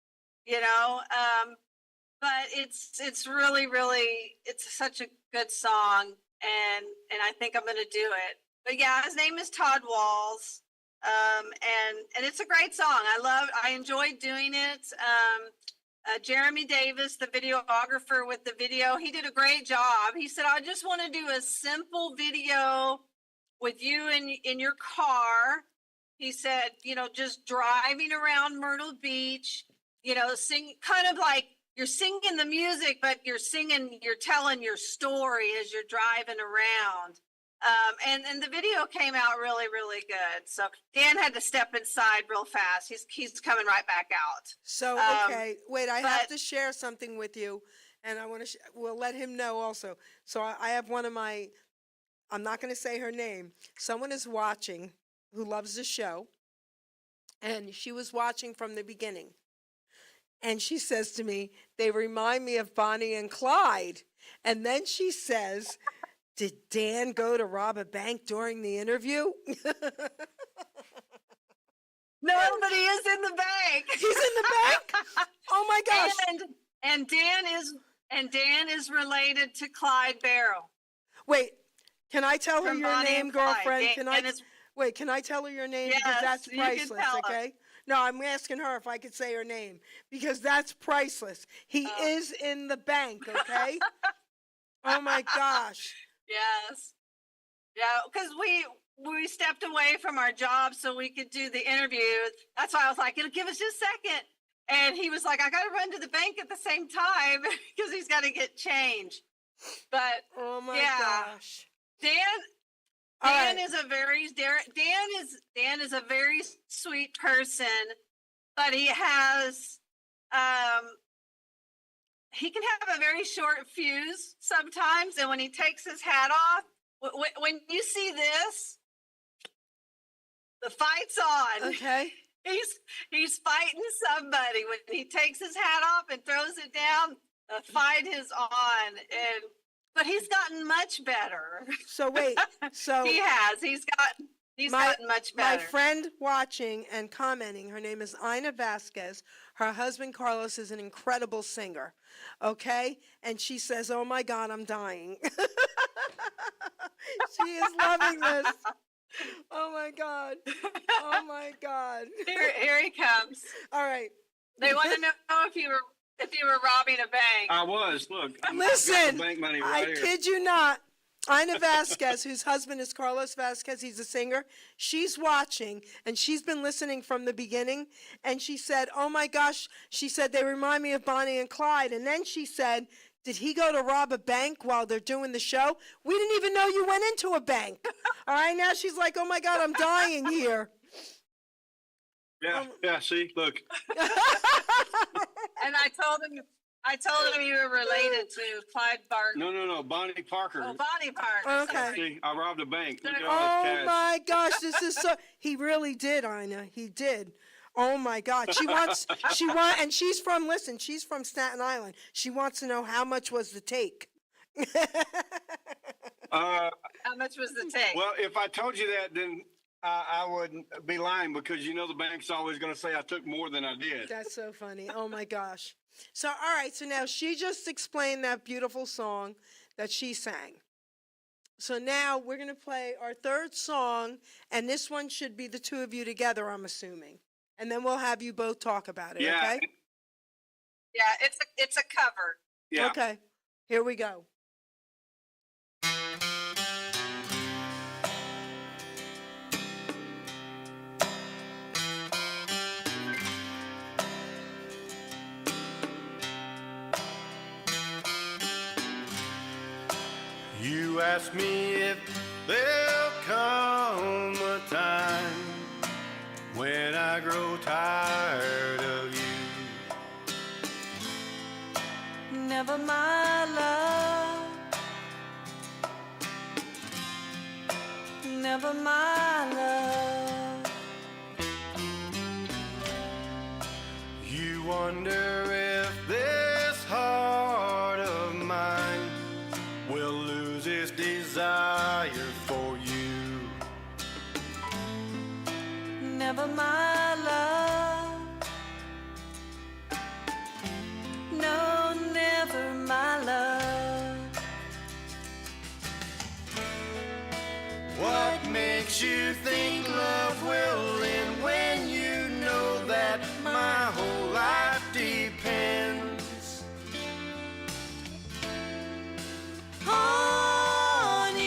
but it's really, it's such a good song. And I think I'm going to do it. But yeah, his name is Todd Walls. And it's a great song. I enjoyed doing it. Jeremy Davis, the videographer with the video, he did a great job. He said, I just want to do a simple video with you in your car. He said, just driving around Myrtle Beach, sing kind of like you're singing the music, but you're telling your story as you're driving around. And the video came out really, really good. So Dan had to step inside real fast. He's coming right back out. So, okay, wait, I have to share something with you, and I want to, we'll let him know also. So I have one of my, I'm not going to say her name. Someone is watching who loves the show, and she was watching from the beginning. And she says to me, they remind me of Bonnie and Clyde. And then she says, did Dan go to rob a bank during the interview? No, but he is in the bank. He's in the bank? Oh my gosh. And Dan is related to Clyde Barrow. Wait, can I tell her From your Bonnie name, and Clyde. girlfriend? Dan Wait, can I tell her your name? Yes, Because that's you can priceless, tell her. okay? No, I'm asking her if I could say her name because that's priceless. He is in the bank, okay? Oh my gosh. Yes. Yeah, because we stepped away from our job so we could do the interview. That's why I was like, it'll give us just a second. And he was like, I got to run to the bank at the same time because he's got to get change. But Oh my yeah. gosh. Dan All Dan right. is a very Dan is a very sweet person, but he has he can have a very short fuse sometimes, and when he takes his hat off, when you see this, the fight's on. Okay. He's fighting somebody. When he takes his hat off and throws it down, the fight is on. But he's gotten much better. So wait, so He has. He's gotten much my better. friend watching and commenting, her name is Ina Vasquez. Her husband Carlos is an incredible singer, okay? And she says, oh my God, I'm dying. She is loving this. Oh my God. Oh my God. Here he comes. All right. They want to know if you were robbing a bank. I was. Look, I've got Listen, the bank money I right here. kid you not. Ina Vasquez, whose husband is Carlos Vasquez, he's a singer. She's watching, and she's been listening from the beginning. And she said, oh my gosh, she said, they remind me of Bonnie and Clyde. And then she said, did he go to rob a bank while they're doing the show? We didn't even know you went into a bank. All right, now she's like, oh my God, I'm dying here. Yeah, see, look. And I told him you were related to Clyde Barton. No, Bonnie Parker. Oh, Bonnie Parton. Okay. See, I robbed a bank. Look at all Oh this cash. my gosh, this is so, he really did, Ina, he did. Oh my God, and she's from Staten Island. She wants to know how much was the take. How much was the take? Well, if I told you that, then I wouldn't be lying because you know the bank's always going to say I took more than I did. That's so funny. Oh my gosh. So, all right. So now she just explained that beautiful song that she sang. So now we're going to play our third song, and this one should be the two of you together, I'm assuming. And then we'll have you both talk about it, Yeah. okay? Yeah, it's a cover. Yeah. Okay. Here we go. You ask me if there'll come a time when I grow tired of you. Never my love, never my love. You wonder if this heart of mine will lose its desire for you. Never my love, no, never my love. What makes you think love will end when you know that my whole life depends On you.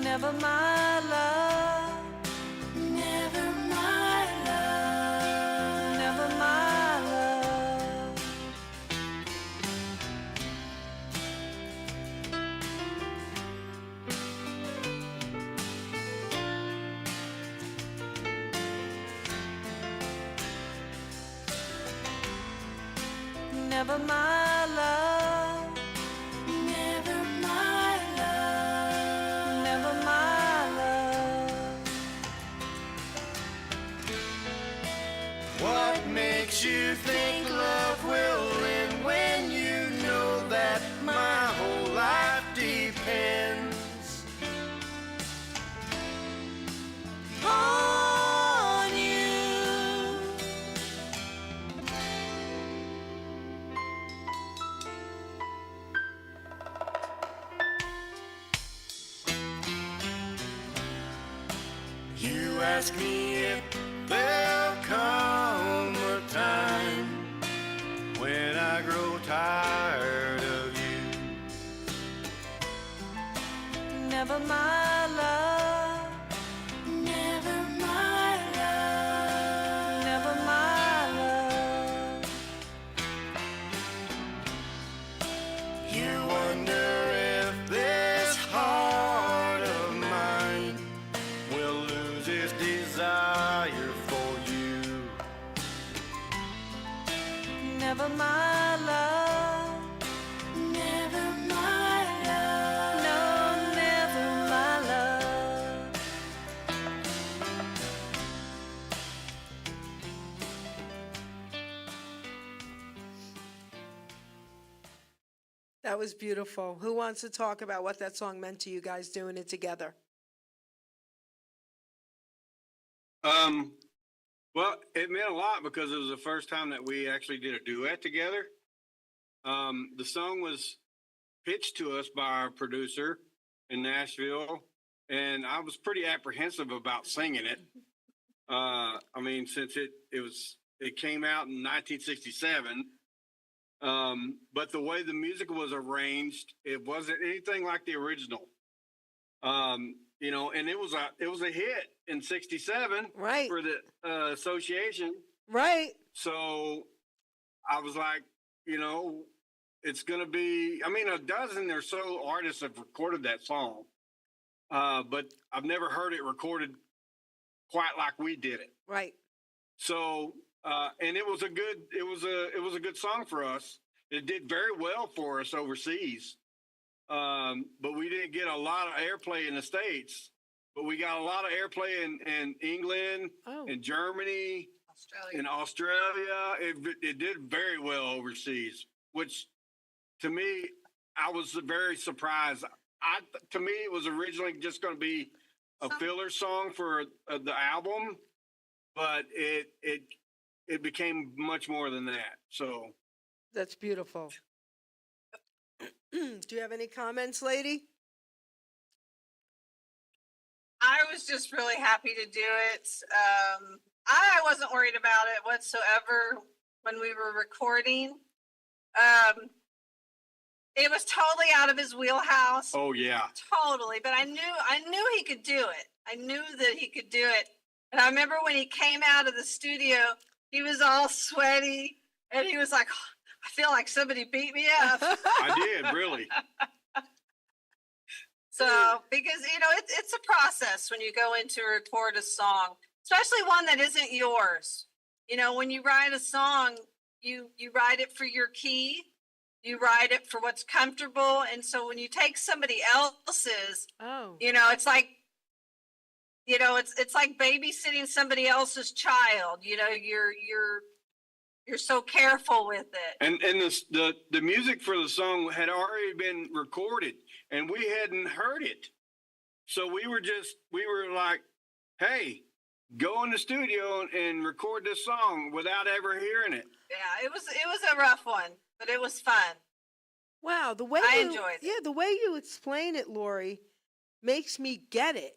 Never my love, never my love, never my love. Never my love, never my love, never my love. What makes you think love will end when you know that my whole life depends On you. You ask me if there'll come a time when I grow tired of you. Never my love, never my love, never my love. You wonder if this heart of mine will lose its desire for you. Never my love, never my love, no, never my love. That was beautiful. Who wants to talk about what that song meant to you guys doing it together? Well, it meant a lot because it was the first time that we actually did a duet together. The song was pitched to us by our producer in Nashville, and I was pretty apprehensive about singing it. I mean, since it came out in 1967, but the way the music was arranged, it wasn't anything like the original. You know, and it was a hit in '67 Right. for the association. Right. So I was like, you know, it's going to be, I mean, a dozen or so artists have recorded that song. But I've never heard it recorded quite like we did it. Right. So, and it was a good song for us. It did very well for us overseas. But we didn't get a lot of airplay in the States, but we got a lot of airplay in England, Oh. in Germany, Australia. in Australia. It did very well overseas, which to me, I was very surprised. To me, it was originally just going to be a filler song for the album, but it became much more than that. So That's beautiful. Do you have any comments, lady? I was just really happy to do it. I wasn't worried about it whatsoever when we were recording. It was totally out of his wheelhouse. oh yeah, Totally. But I knew he could do it. I knew that he could do it. And I remember when he came out of the studio, he was all sweaty and he was like, I feel like somebody beat me up. I did really. So, because, you know, it's a process when you go in to record a song, especially one that isn't yours. You know, when you write a song, you write it for your key, you write it for what's comfortable. And so when you take somebody else's, Oh. you know, it's like, you know, it's like babysitting somebody else's child. You know, you're so careful with it. And the music for the song had already been recorded, and we hadn't heard it. So we were like, hey, go in the studio and record this song without ever hearing it. Yeah, it was a rough one, but it was fun. Wow, the way I you, enjoyed it. Yeah, the way you explain it, Laurie, makes me get it.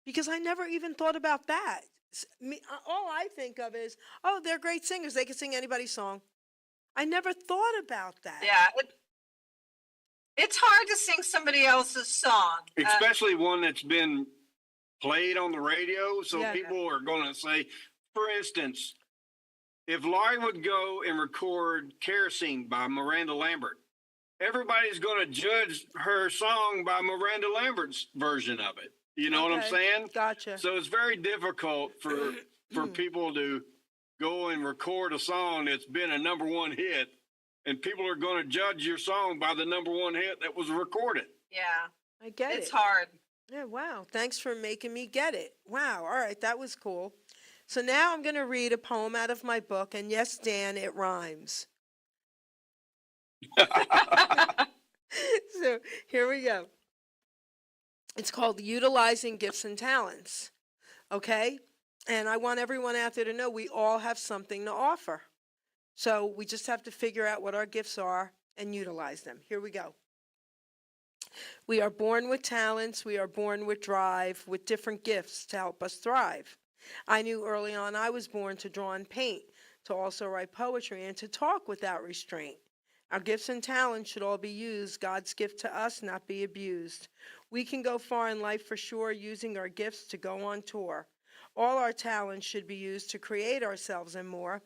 Because I never even thought about that. All I think of is, oh, they're great singers. They can sing anybody's song. I never thought about that. Yeah, It's hard to sing somebody else's song. Especially one that's been played on the radio. So Yeah. people are going to say, for instance, if Laurie would go and record Kerosene by Miranda Lambert, everybody's going to judge her song by Miranda Lambert's version of it. You know what I'm Okay. saying? Gotcha. So it's very difficult for people to go and record a song that's been a number one hit, and people are going to judge your song by the number one hit that was recorded. Yeah, I get it. it's hard. Yeah, wow. Thanks for making me get it. Wow. All right, that was cool. So now I'm going to read a poem out of my book, and yes, Dan, it rhymes. So here we go. It's called Utilizing Gifts and Talents. Okay? And I want everyone out there to know we all have something to offer. So we just have to figure out what our gifts are and utilize them. Here we go. We are born with talents. We are born with drive, with different gifts to help us thrive. I knew early on I was born to draw and paint, to also write poetry, and to talk without restraint. Our gifts and talents should all be used, God's gift to us, not be abused. We can go far in life for sure, using our gifts to go on tour. All our talents should be used to create ourselves and more,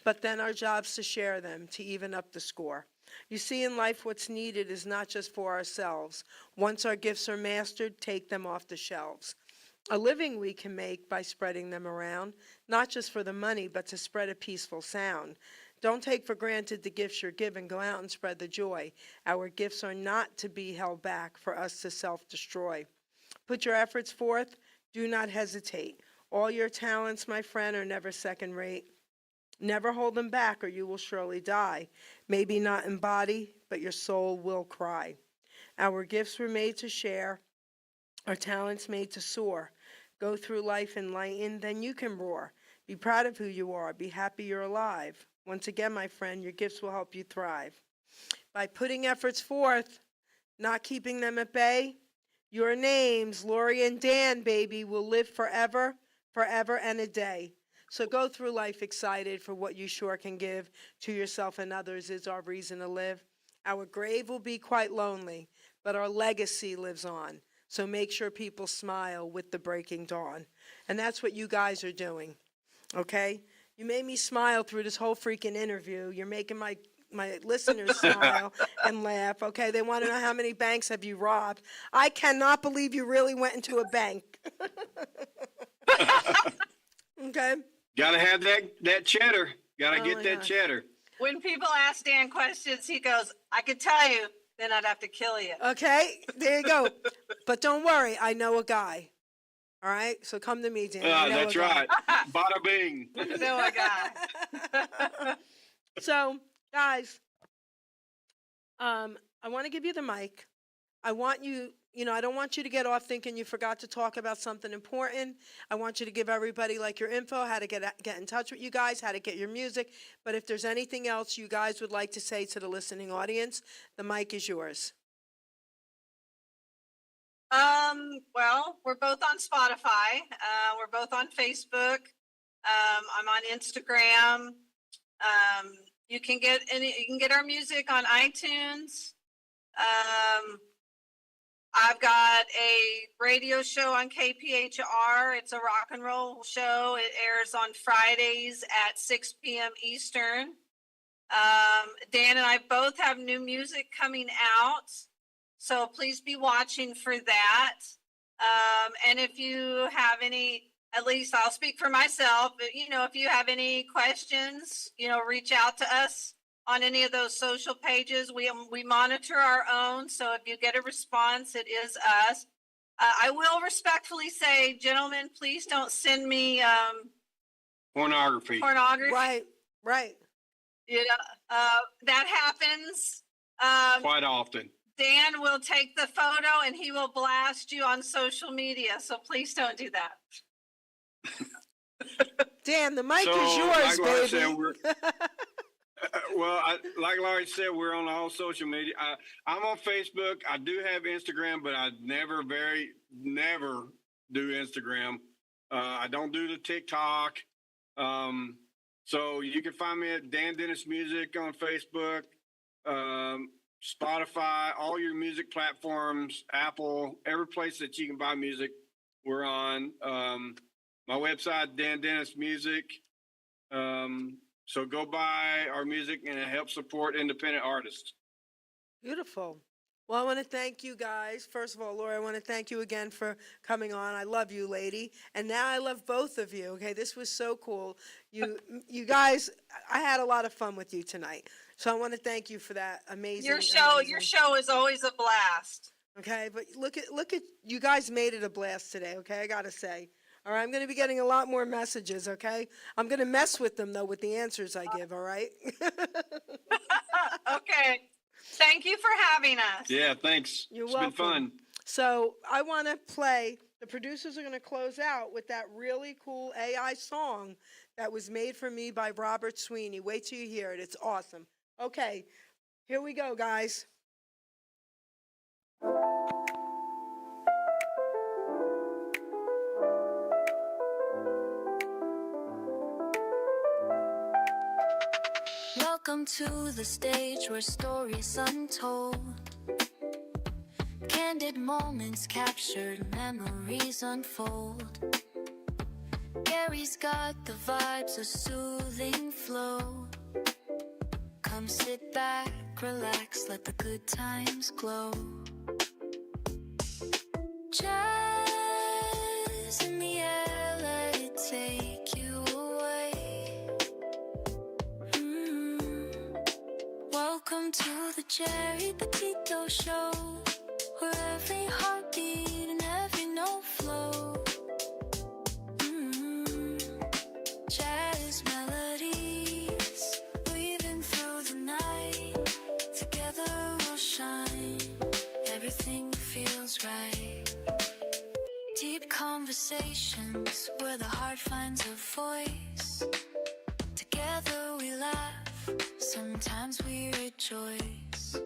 but then our job's to share them, to even up the score. You see, in life, what's needed is not just for ourselves. Once our gifts are mastered, take them off the shelves. A living we can make by spreading them around, not just for the money, but to spread a peaceful sound. Don't take for granted the gifts you're given. Go out and spread the joy. Our gifts are not to be held back for us to self-destroy. Put your efforts forth. Do not hesitate. All your talents, my friend, are never second rate. Never hold them back or you will surely die. Maybe not in body, but your soul will cry. Our gifts were made to share. Our talents made to soar. Go through life enlightened, then you can roar. Be proud of who you are. Be happy you're alive. Once again, my friend, your gifts will help you thrive. By putting efforts forth, not keeping them at bay, your names, Laurie and Dan, baby, will live forever, forever and a day. So go through life excited for what you sure can give to yourself and others is our reason to live. Our grave will be quite lonely, but our legacy lives on. So make sure people smile with the breaking dawn. And that's what you guys are doing, okay? You made me smile through this whole freaking interview. You're making my listeners smile and laugh, okay? They want to know how many banks have you robbed. I cannot believe you really went into a bank. Okay? Got to have that cheddar. Got to Oh get my that gosh. cheddar. When people ask Dan questions, he goes, I could tell you, then I'd have to kill you. Okay, there you go. But don't worry, I know a guy. All right? So come to me, Dan. I know That's a guy. right. Bada bing. No, I got. So, guys, I want to give you the mic. I want you, I don't want you to get off thinking you forgot to talk about something important. I want you to give everybody like your info, how to get in touch with you guys, how to get your music. But if there's anything else you guys would like to say to the listening audience, the mic is yours. Well, we're both on Spotify. We're both on Facebook. I'm on Instagram. You can get our music on iTunes. I've got a radio show on KPHR. It's a rock and roll show. It airs on Fridays at 6 p.m. Eastern. Dan and I both have new music coming out, so please be watching for that. And if you have any, at least I'll speak for myself, but if you have any questions, reach out to us on any of those social pages. We monitor our own, so if you get a response, it is us. I will respectfully say, gentlemen, please don't send me Pornography. Right. That happens. Quite often. Dan will take the photo and he will blast you on social media, so please don't do that. Dan, the mic So, is yours, like Laurie baby. said, like Laurie said, we're on all social media. I'm on Facebook. I do have Instagram, but I never do Instagram. I don't do the TikTok. So you can find me at Dan Dennis Music on Facebook. Spotify, all your music platforms, Apple, every place that you can buy music, we're on. My website, Dan Dennis Music. So go buy our music and it helps support independent artists. Beautiful. Well, I want to thank you guys. First of all, Laura, I want to thank you again for coming on. I love you, lady. And now I love both of you. Okay, this was so cool. You guys, I had a lot of fun with you tonight. So I want to thank you for that amazing. Your show is always a blast. Okay, but look at you guys made it a blast today. Okay, I gotta say. All right, I'm going to be getting a lot more messages. Okay, I'm going to mess with them though with the answers I give. All right. Okay. Thank you for having us. Yeah, thanks. You're It's welcome. been fun. So I want to play. The producers are going to close out with that really cool AI song that was made for me by Robert Sweeney. Wait till you hear it. It's awesome. Okay, here we go, guys. Welcome to the stage where stories untold, candid moments captured, memories unfold. Gary's got the vibes, a soothing flow. Come sit back, relax, let the good times glow. Jazz in the air, let it take you away. Welcome to the Geri Petito Show, where every heartbeat and every note flow. Jazz melodies weaving through the night. Together we'll shine. Everything feels right. Deep conversations where the heart finds a voice. Together we laugh. Sometimes we rejoice.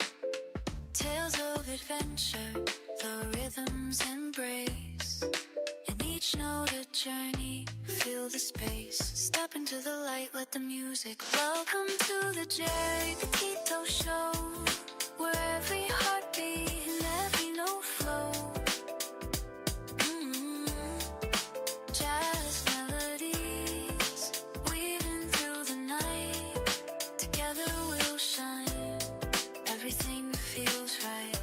Tales of adventure, the rhythms embrace. In each note a journey, feel the space. Step into the light, let the music. Welcome to the Geri Petito Show, where every heartbeat and every note flow. Jazz melodies weaving through the night. Together we'll shine. Everything feels right.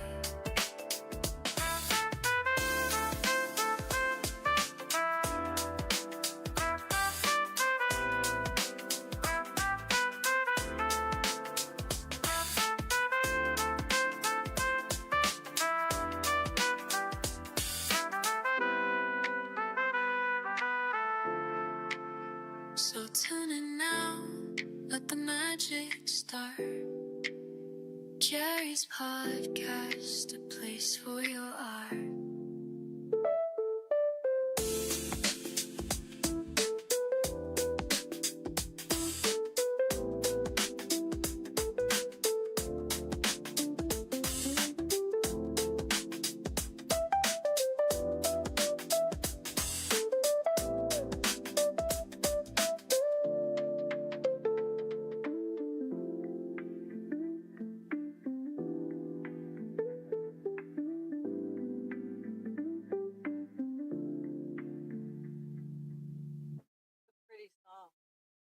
So tune in now, let the magic start. Geri's podcast.